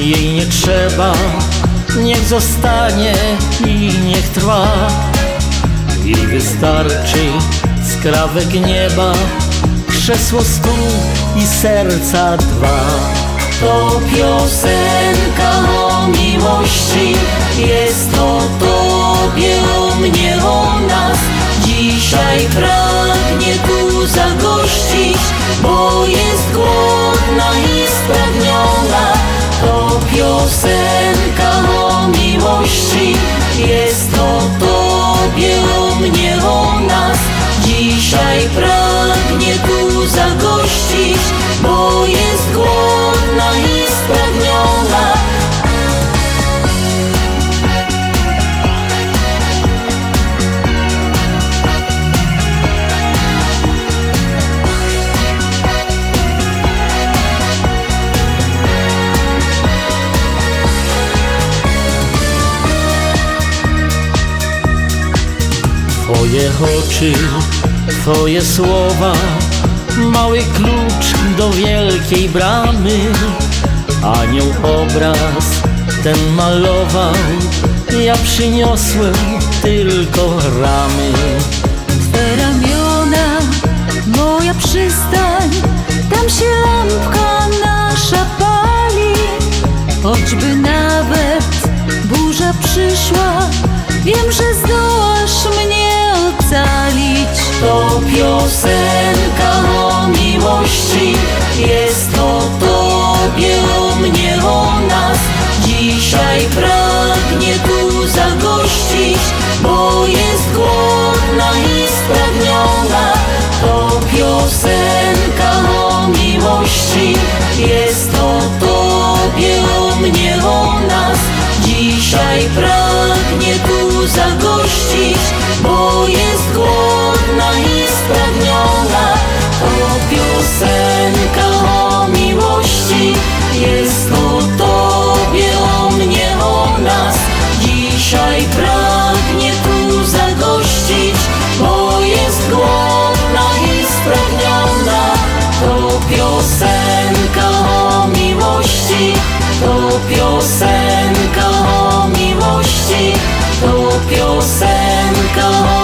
Jej nie trzeba, niech zostanie i niech trwa. Jej wystarczy skrawek nieba, krzesło, stół i serca dwa. To piosenka o miłości, jest o tobie, o mnie, o nas. Dzisiaj pragnie tu zagościć, bo jest głodna i spragniona. To piosenka o miłości, jest o tobie, o mnie, o nas. Dzisiaj pragnie tu zagościć, bo jest głodna i spragniona. Twoje oczy, twoje słowa, mały klucz do wielkiej bramy. Anioł obraz ten malował, ja przyniosłem tylko ramy. Twe ramiona, moja przystań, tam się lampka nasza pali. Choćby nawet burza przyszła, wiem, że zdołasz mnie ocalić. To piosenka o miłości, jest o tobie, o mnie, o nas. Dzisiaj pragnie tu zagościć, bo jest głodna i spragniona. To piosenka o miłości, jest o tobie, o mnie, o nas. Dzisiaj pragnie tu zagościć, bo jest głodna i spragniona. To piosenka o miłości, jest o tobie, o mnie, o nas. Dzisiaj pragnie tu zagościć, bo jest głodna i spragniona. To piosenka o miłości, to piosenka o miłości, to piosenka o